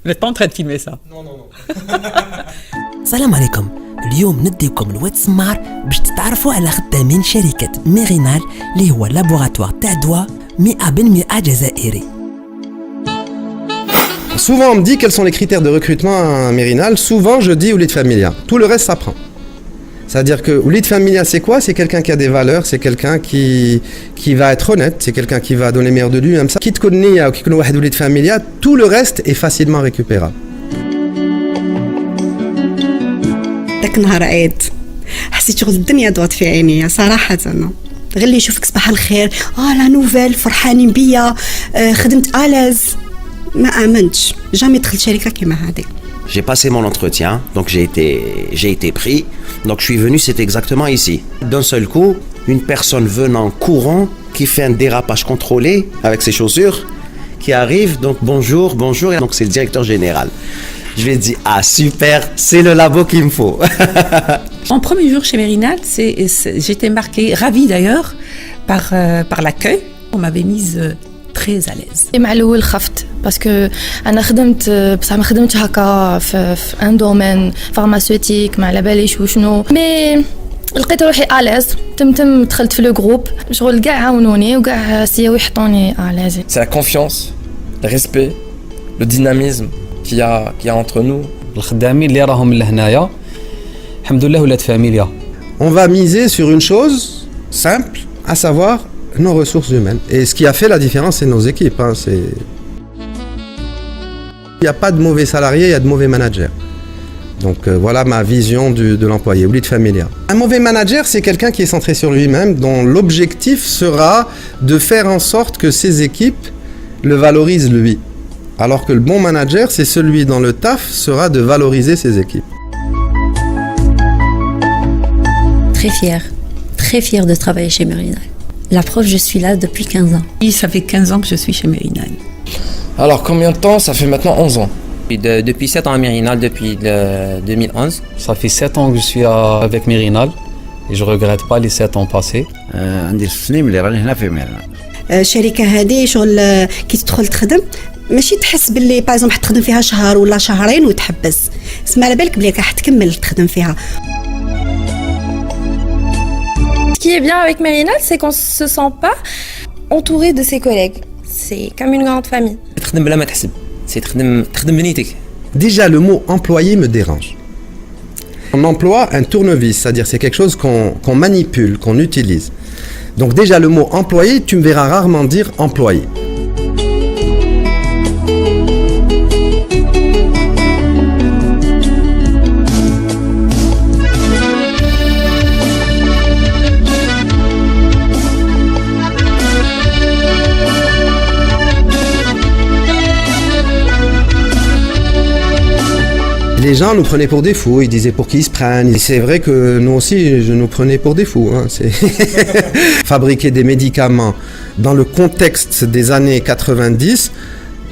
Vous n'êtes pas en train de filmer ça? Non. السلام عليكم. اليوم نديكم الواد سمار باش تتعرفوا على خدامين شركة ميرينال اللي هو لابوغاتوار تاع دواء 100% جزائري. Souvent on me dit quels sont les critères de recrutement à Mérinal. Souvent je dis Oulid Familia. Tout le reste s'apprend. C'est-à-dire que Oulid Familia c'est quoi? C'est quelqu'un qui a des valeurs, c'est quelqu'un qui va être honnête, c'est quelqu'un qui va donner le meilleur de lui, même ça. Qui te connaît ou qui connaît Wahed Oulid Familia, tout le reste est facilement récupérable. داك النهار عيد حسيت شغل الدنيا ضوات في عينيا صراحة. أنا غير اللي يشوفك صباح الخير لا نوفيل فرحانين بيا خدمت ألاز ما آمنتش جامي دخلت شركة كيما هذه. J'ai passé mon entretien, donc j'ai été pris. Donc je suis venu, c'est exactement ici. D'un seul coup, une personne venant courant qui fait un dérapage contrôlé avec ses chaussures, qui arrive, donc bonjour, et donc c'est le directeur général. Je lui ai dit, ah super, c'est le labo qu'il me faut. En premier jour chez Mérinal, j'étais marquée, ravie d'ailleurs, par l'accueil. On m'avait mise très à l'aise. مع الأول خفت باسكو أنا خدمت بصح ما خدمتش هكا في ان دومين فارماسيوتيك ما على باليش وشنو مي لقيت روحي ألاز تم دخلت في لو جروب شغل كاع عاونوني وكاع سياو يحطوني ألاز. C'est la confiance, le respect, le dynamisme qu'il y a entre nous. الخدامين اللي راهم لهنايا الحمد لله ولاد فاميليا. On va miser sur une chose simple, à savoir nos ressources humaines. Et ce qui a fait la différence, c'est nos équipes. Il n'y a pas de mauvais salariés, il y a de mauvais managers. Donc voilà ma vision de l'employé, Oulid Familia. Un mauvais manager, c'est quelqu'un qui est centré sur lui-même, dont l'objectif sera de faire en sorte que ses équipes le valorisent lui. Alors que le bon manager, c'est celui dont le taf sera de valoriser ses équipes. Très fière de travailler chez Mérinal. La preuve, je suis là depuis 15 ans. Oui, ça fait 15 ans que je suis chez Mérinal. Alors combien de temps? Ça fait maintenant 11 ans. Depuis 7 ans à Mérinal, depuis 2011. Ça fait 7 ans que je suis avec Mérinal et je regrette pas les 7 ans passés. عندي السنين اللي راني هنا في ميرينال. الشركة هذه شغل كي تدخل تخدم ماشي تحس باللي بايزون حتخدم فيها شهر ولا شهرين وتحبس. اسمع على بالك بلي راح تكمل تخدم فيها. Ce qui est bien avec Mérinal, c'est qu'on se sent pas entouré de ses collègues. C'est comme une grande famille. تخدم بلا ما تحسب. تخدم بنيتك. Déjà, le mot employé me dérange. On emploie un tournevis, c'est-à-dire c'est quelque chose qu'on manipule, qu'on utilise. Donc déjà, le mot employé, tu me verras rarement dire employé. Les gens nous prenaient pour des fous, ils disaient pour qui ils se prennent. Et c'est vrai que nous aussi, je nous prenais pour des fous. Fabriquer des médicaments dans le contexte des années 90,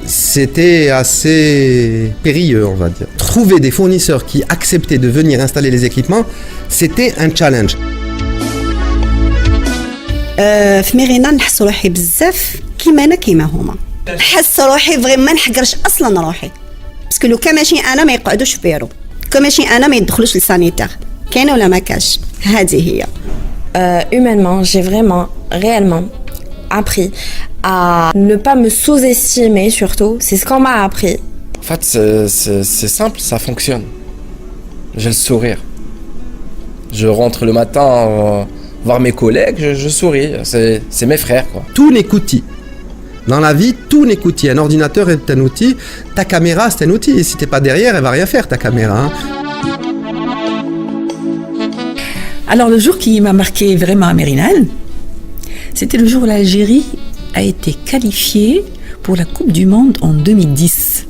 c'était assez périlleux, on va dire. Trouver des fournisseurs qui acceptaient de venir installer les équipements, c'était un challenge. في ميرينال نحس روحي بزاف كيما أنا كيما هما. نحس روحي فريمون ما نحقرش أصلا روحي. باسكو لو كان ماشي انا ما يقعدوش في بيرو كان ماشي انا ما يدخلوش للسانيتير كاينه ولا ما كاش هذه هي. Humainement, j'ai vraiment, réellement appris à ne pas me sous-estimer surtout. C'est ce qu'on m'a appris. En fait, c'est simple, ça fonctionne. J'ai le sourire. Je rentre le matin voir mes collègues, je souris. C'est mes frères, quoi. Tout n'est qu'outil. Dans la vie, tout n'est qu'outil. Un ordinateur est un outil. Ta caméra, c'est un outil. Et si t'es pas derrière, elle va rien faire, ta caméra. Alors, le jour qui m'a marqué vraiment à Mérinal, c'était le jour où l'Algérie a été qualifiée pour la Coupe du Monde en 2010.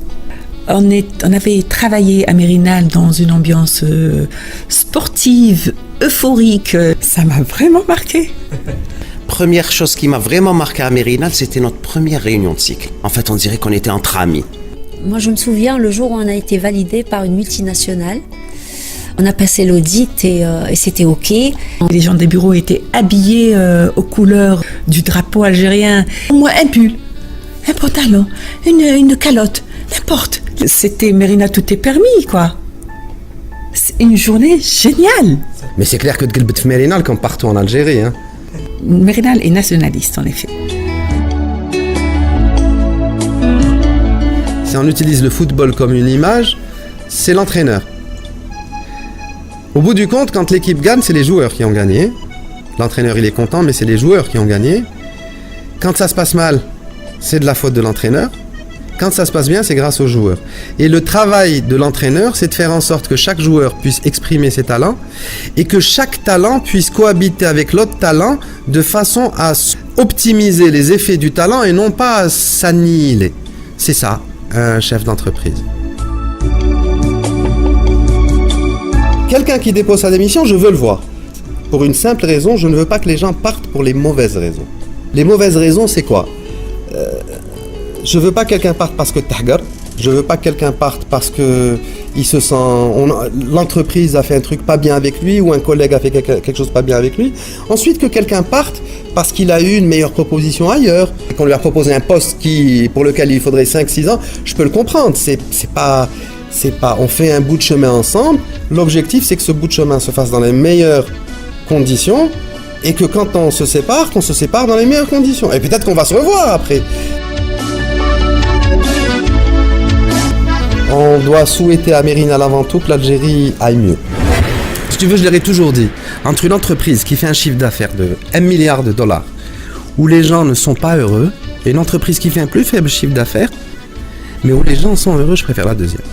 On avait travaillé à Mérinal dans une ambiance sportive, euphorique. Ça m'a vraiment marqué. Première chose qui m'a vraiment marqué à Mérinal, c'était notre première réunion de cycle. En fait, on dirait qu'on était entre amis. Moi, je me souviens le jour où on a été validé par une multinationale. On a passé l'audit et c'était OK. Les gens des bureaux étaient habillés aux couleurs du drapeau algérien. Moi, un pull, un pantalon, une calotte, n'importe. C'était Mérina, tout est permis, quoi. C'est une journée géniale. Mais c'est clair que de Mérinal comme partout en Algérie. Hein. Mérina est nationaliste, en effet. Si on utilise le football comme une image, c'est l'entraîneur. Au bout du compte, quand l'équipe gagne, c'est les joueurs qui ont gagné. L'entraîneur, il est content, mais c'est les joueurs qui ont gagné. Quand ça se passe mal, c'est de la faute de l'entraîneur. Quand ça se passe bien, c'est grâce aux joueurs. Et le travail de l'entraîneur, c'est de faire en sorte que chaque joueur puisse exprimer ses talents et que chaque talent puisse cohabiter avec l'autre talent de façon à optimiser les effets du talent et non pas à s'annihiler. C'est ça, un chef d'entreprise. Quelqu'un qui dépose sa démission, je veux le voir. Pour une simple raison, je ne veux pas que les gens partent pour les mauvaises raisons. Les mauvaises raisons, c'est quoi ? Je veux pas que quelqu'un parte parce que tahgar. Je veux pas que quelqu'un parte parce que il se sent, l'entreprise a fait un truc pas bien avec lui ou un collègue a fait quelque chose pas bien avec lui. Ensuite, que quelqu'un parte parce qu'il a eu une meilleure proposition ailleurs, qu'on lui a proposé un poste pour lequel il faudrait 5-6 ans, je peux le comprendre. C'est pas, on fait un bout de chemin ensemble. L'objectif, c'est que ce bout de chemin se fasse dans les meilleures conditions et que quand on se sépare, qu'on se sépare dans les meilleures conditions. Et peut-être qu'on va se revoir après. On doit souhaiter à Mérinal avant tout que l'Algérie aille mieux. Si tu veux, je l'aurais toujours dit, entre une entreprise qui fait un chiffre d'affaires de 1 milliard de dollars, où les gens ne sont pas heureux, et une entreprise qui fait un plus faible chiffre d'affaires, mais où les gens sont heureux, je préfère la deuxième.